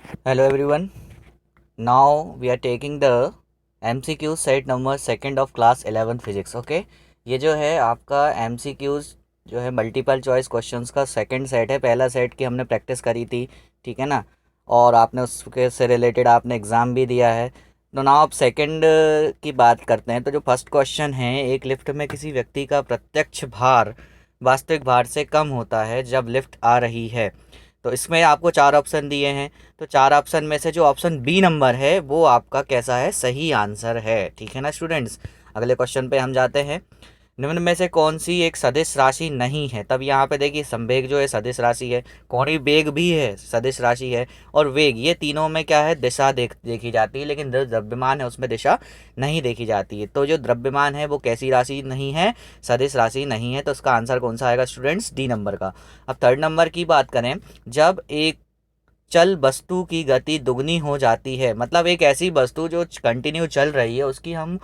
Hello everyone. Now we are taking the MCQ set number second of class 11 physics. Okay. ये जो है आपका MCQs जो है मल्टीपल चॉइस क्वेश्चंस का सेकंड सेट है। पहला सेट की हमने प्रैक्टिस करी थी, ठीक है ना, और आपने उसके से रिलेटेड आपने एग्ज़ाम भी दिया है। तो ना आप सेकंड की बात करते हैं। तो जो फर्स्ट क्वेश्चन है, एक लिफ्ट में किसी व्यक्ति का प्रत्यक्ष भार वास्तविक भार से कम होता है जब लिफ्ट आ रही है। तो इसमें आपको चार ऑप्शन दिए हैं। तो चार ऑप्शन में से जो ऑप्शन बी नंबर है वो आपका कैसा है, सही आंसर है, ठीक है ना स्टूडेंट्स। अगले क्वेश्चन पे हम जाते हैं। निम्न में से कौन सी एक सदिश राशि नहीं है। तब यहाँ पे देखिए संवेग जो है सदिश राशि है, कोणीय वेग भी है सदिश राशि है, और वेग, ये तीनों में क्या है, दिशा देखी जाती है, लेकिन जो द्रव्यमान है उसमें दिशा नहीं देखी जाती है। तो जो द्रव्यमान है वो कैसी राशि नहीं है, सदिश राशि नहीं है। तो इसका आंसर कौन सा आएगा स्टूडेंट्स, डी नंबर का। अब थर्ड नंबर की बात करें, जब एक चल वस्तु की गति दुगनी हो जाती है, मतलब एक ऐसी वस्तु जो कंटिन्यू चल रही है उसकी हम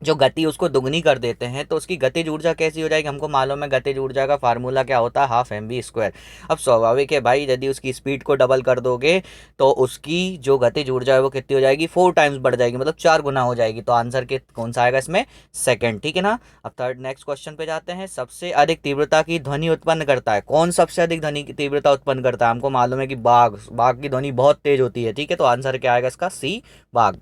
जो गति उसको दुगनी कर देते हैं तो उसकी गतिज ऊर्जा कैसी हो जाएगी। हमको मालूम है गतिज ऊर्जा का फार्मूला क्या होता है, हाफ एम वी स्क्वायर। अब स्वाभाविक है भाई, यदि उसकी स्पीड को डबल कर दोगे तो उसकी जो गतिज ऊर्जा है वो कितनी हो जाएगी, 4 टाइम्स बढ़ जाएगी, मतलब 4 गुना हो जाएगी। तो आंसर के कौन सा आएगा इसमें, सेकंड, ठीक है ना। अब थर्ड नेक्स्ट क्वेश्चन पे जाते हैं। सबसे अधिक तीव्रता की ध्वनि उत्पन्न करता है कौन, सबसे अधिक ध्वनि की तीव्रता उत्पन्न करता है। हमको मालूम है कि बाघ, बाघ की ध्वनि बहुत तेज होती है, ठीक है। तो आंसर क्या आएगा इसका, सी, बाघ।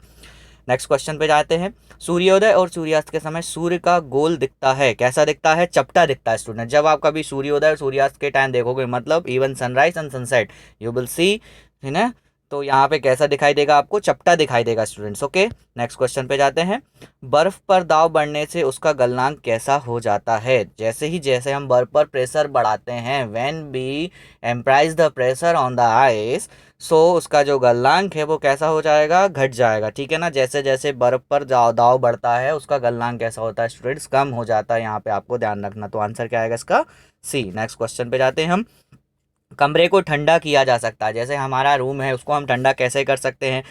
नेक्स्ट क्वेश्चन पे जाते हैं। सूर्योदय और सूर्यास्त के समय सूर्य का गोल दिखता है, कैसा दिखता है, चपटा दिखता है स्टूडेंट। जब आप कभी सूर्योदय और सूर्यास्त के टाइम देखोगे, मतलब even sunrise and sunset, you will see, है ना। तो यहाँ पे कैसा दिखाई देगा आपको, चपटा दिखाई देगा स्टूडेंट्स। ओके, नेक्स्ट क्वेश्चन पे जाते हैं। बर्फ पर दाव बढ़ने से उसका गलनांक कैसा हो जाता है। जैसे हम बर्फ पर प्रेशर बढ़ाते हैं, when we emprise the pressure on the ice, so उसका जो गलनांक है वो कैसा हो जाएगा, घट जाएगा, ठीक है ना। जैसे जैसे बर्फ पर दाव बढ़ता है उसका गलनांक कैसा होता है स्टूडेंट्स, कम हो जाता है। यहाँ पे आपको ध्यान रखना। तो आंसर क्या आएगा इसका, सी। नेक्स्ट क्वेश्चन पे जाते हैं हम। कमरे को ठंडा किया जा सकता है, जैसे हमारा रूम है उसको हम ठंडा कैसे कर सकते हैं,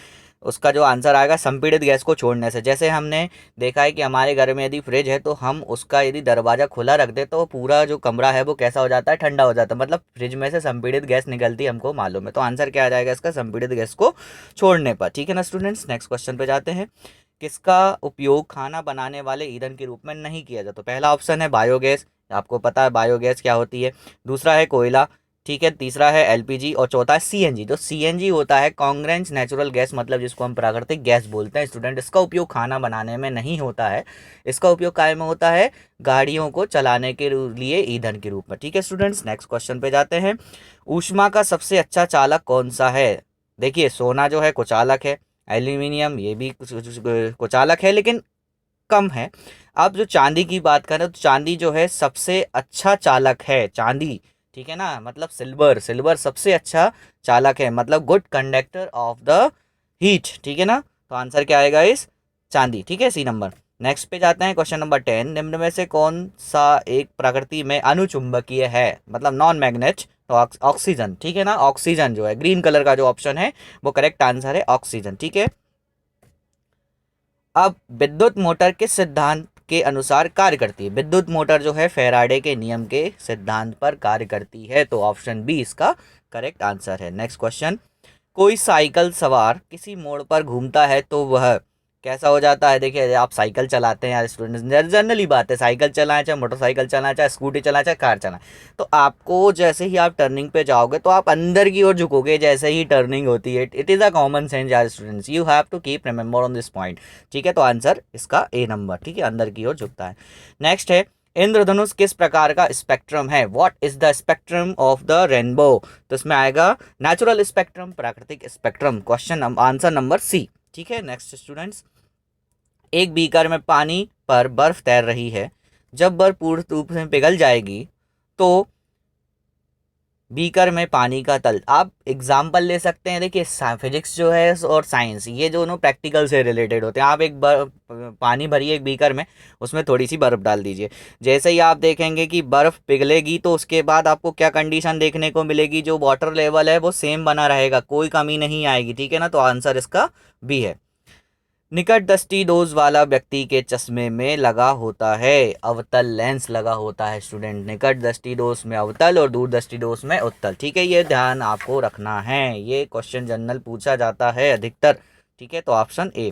उसका जो आंसर आएगा संपीड़ित गैस को छोड़ने से। जैसे हमने देखा है कि हमारे घर में यदि फ्रिज है तो हम उसका यदि दरवाज़ा खुला रख दे तो पूरा जो कमरा है वो कैसा हो जाता है, ठंडा हो जाता है, मतलब फ्रिज में से संपीड़ित गैस निकलती है, हमको मालूम है। तो आंसर क्या आ जाएगा इसका, संपीड़ित गैस को छोड़ने पर, ठीक है ना स्टूडेंट्स। नेक्स्ट क्वेश्चन पे जाते हैं। किसका उपयोग खाना बनाने वाले ईंधन के रूप में नहीं किया जाता। तो पहला ऑप्शन है बायोगैस, आपको पता है बायोगैस क्या होती है। दूसरा है कोयला, ठीक है। तीसरा है एलपीजी, और चौथा है सीएनजी। तो सीएनजी होता है कॉन्ग्रेंस नेचुरल गैस, मतलब जिसको हम प्राकृतिक गैस बोलते हैं स्टूडेंट। इसका उपयोग खाना बनाने में नहीं होता है, इसका उपयोग काय में होता है, गाड़ियों को चलाने के लिए ईंधन के रूप में, ठीक है स्टूडेंट्स। नेक्स्ट क्वेश्चन पे जाते हैं। ऊष्मा का सबसे अच्छा चालक कौन सा है। देखिए सोना जो है कुचालक है, एल्यूमिनियम ये भी कुचालक है लेकिन कम है। अब जो चांदी की बात करें तो चांदी जो है सबसे अच्छा चालक है, चांदी, ठीक है ना, मतलब सिल्वर, सिल्वर सबसे अच्छा चालक है, मतलब good conductor of the heat, ठीक है ना। तो आंसर क्या आएगा इस, चांदी, ठीक है, सी नंबर। नेक्स्ट पे जाते हैं। Question number 10। निम्न में से कौन सा एक प्रकृति में अनुचुंबकीय है, मतलब नॉन मैग्नेट। तो ऑक्सीजन, ठीक है ना, ऑक्सीजन जो है ग्रीन कलर का जो ऑप्शन है वो करेक्ट आंसर है, ऑक्सीजन, ठीक है। अब विद्युत मोटर किस सिद्धांत के अनुसार कार्य करती है। विद्युत मोटर जो है फैराडे के नियम के सिद्धांत पर कार्य करती है। तो ऑप्शन बी इसका करेक्ट आंसर है। Next question. कोई साइकिल सवार किसी मोड़ पर घूमता है तो वह कैसा हो जाता है। देखिए आप साइकिल चलाते हैं यार स्टूडेंट्स, जनरली बात है, साइकिल चलाएं चाहे मोटरसाइकिल चलाएं चाहे स्कूटी चलाएं चाहे कार चलाएं, तो आपको जैसे ही आप टर्निंग पे जाओगे तो आप अंदर की ओर झुकोगे जैसे ही टर्निंग होती है। It is a common sense यार students, you have to keep remember on this point, ठीक है। तो आंसर इसका ए नंबर, ठीक है, अंदर की ओर झुकता है। नेक्स्ट है, इंद्रधनुष किस प्रकार का स्पेक्ट्रम है। What is the spectrum of the rainbow. तो इसमें आएगा नेचुरल स्पेक्ट्रम, प्राकृतिक spectrum, question answer number c, ठीक है। Next students. एक बीकर में पानी पर बर्फ तैर रही है, जब बर्फ पूर्ण रूप से पिघल जाएगी तो बीकर में पानी का तल, आप एग्जाम्पल ले सकते हैं। देखिए फिजिक्स जो है और साइंस ये दोनों प्रैक्टिकल से रिलेटेड होते हैं। आप एक पानी भरिए एक बीकर में, उसमें थोड़ी सी बर्फ़ डाल दीजिए, जैसे ही आप देखेंगे कि बर्फ़ पिघलेगी तो उसके बाद आपको क्या कंडीशन देखने को मिलेगी, जो वाटर लेवल है वो सेम बना रहेगा, कोई कमी नहीं आएगी, ठीक है ना। तो आंसर इसका बी है। निकट दृष्टि दोष वाला व्यक्ति के चश्मे में लगा होता है अवतल लेंस लगा होता है स्टूडेंट। निकट दृष्टि दोष में अवतल और दूर दृष्टि दोष में उत्तल। ठीक है, ये ध्यान आपको रखना है, ये क्वेश्चन जनरल पूछा जाता है अधिकतर। ठीक है, तो ऑप्शन ए।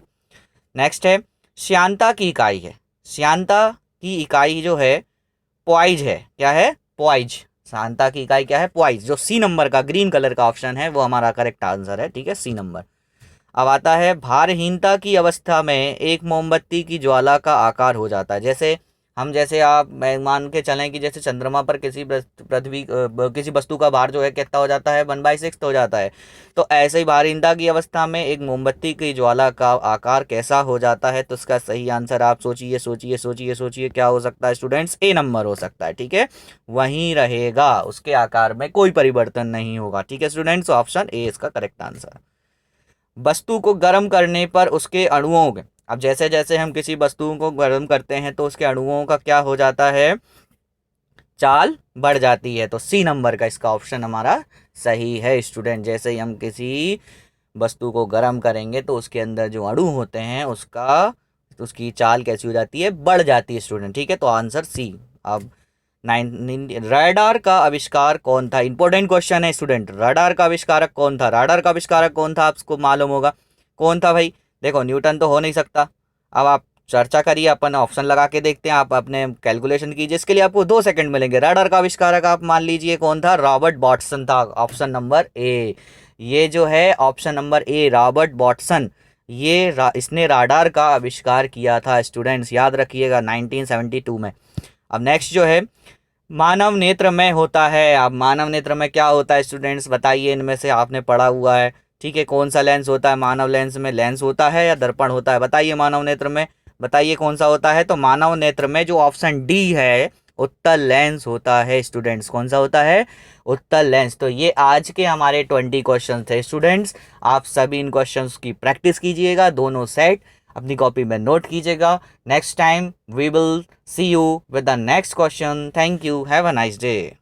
नेक्स्ट है श्यानता की इकाई है। श्यानता की इकाई जो है पॉइज है। क्या है? पॉइज। श्यानता की इकाई क्या है? पॉइज। जो सी नंबर का ग्रीन कलर का ऑप्शन है वो हमारा करेक्ट आंसर है। ठीक है, सी नंबर। अब आता है भारहीनता की अवस्था में एक मोमबत्ती की ज्वाला का आकार हो जाता है। जैसे आप मान के चलें कि जैसे चंद्रमा पर किसी पृथ्वी किसी वस्तु का भार जो है कितना हो जाता है, 1/6 हो जाता है। तो ऐसे ही भारहीनता की अवस्था में एक मोमबत्ती की ज्वाला का आकार कैसा हो जाता है? तो इसका सही आंसर आप सोचिए सोचिए सोचिए सोचिए, क्या हो सकता है स्टूडेंट्स? ए नंबर हो सकता है। ठीक है, वहीं रहेगा, उसके आकार में कोई परिवर्तन नहीं होगा। ठीक है स्टूडेंट्स, ऑप्शन ए इसका करेक्ट आंसर। वस्तु को गर्म करने पर उसके अणुओं के, अब जैसे जैसे हम किसी वस्तु को गर्म करते हैं तो उसके अणुओं का क्या हो जाता है? चाल बढ़ जाती है। तो सी नंबर का इसका ऑप्शन हमारा सही है स्टूडेंट। जैसे ही हम किसी वस्तु को गर्म करेंगे तो उसके अंदर जो अणु होते हैं उसकी चाल कैसी हो जाती है? बढ़ जाती है स्टूडेंट। ठीक है, तो आंसर सी। अब रडार का आविष्कार कौन था? इंपॉर्टेंट क्वेश्चन है स्टूडेंट। रडार का आविष्कारक कौन था? रडार का आविष्कारक कौन था आपको मालूम होगा। कौन था भाई? देखो, न्यूटन तो हो नहीं सकता। अब आप चर्चा करिए, अपन ऑप्शन लगा के देखते हैं, आप अपने कैलकुलेशन कीजिए। इसके लिए आपको 2 सेकंड मिलेंगे। रडार का आविष्कारक आप मान लीजिए कौन था? रॉबर्ट बॉटसन था। Option number A. ये जो है ऑप्शन नंबर ए, रॉबर्ट बॉटसन, इसने राडार का आविष्कार किया था स्टूडेंट्स, याद रखिएगा 1972 में। अब नेक्स्ट जो है मानव नेत्र में होता है। अब मानव नेत्र में क्या होता है स्टूडेंट्स? बताइए, इनमें से आपने पढ़ा हुआ है। ठीक है, कौन सा लेंस होता है? मानव लेंस में लेंस होता है या दर्पण होता है? बताइए, मानव नेत्र में बताइए कौन सा होता है? तो मानव नेत्र में जो ऑप्शन डी है, उत्तल लेंस होता है स्टूडेंट्स। कौन सा होता है? उत्तल लेंस। तो ये आज के हमारे 20 क्वेश्चन थे स्टूडेंट्स। आप सभी इन क्वेश्चंस की प्रैक्टिस कीजिएगा, दोनों सेट अपनी कॉपी में नोट कीजिएगा। Next time we will see you with the next question. Thank you, have a nice day.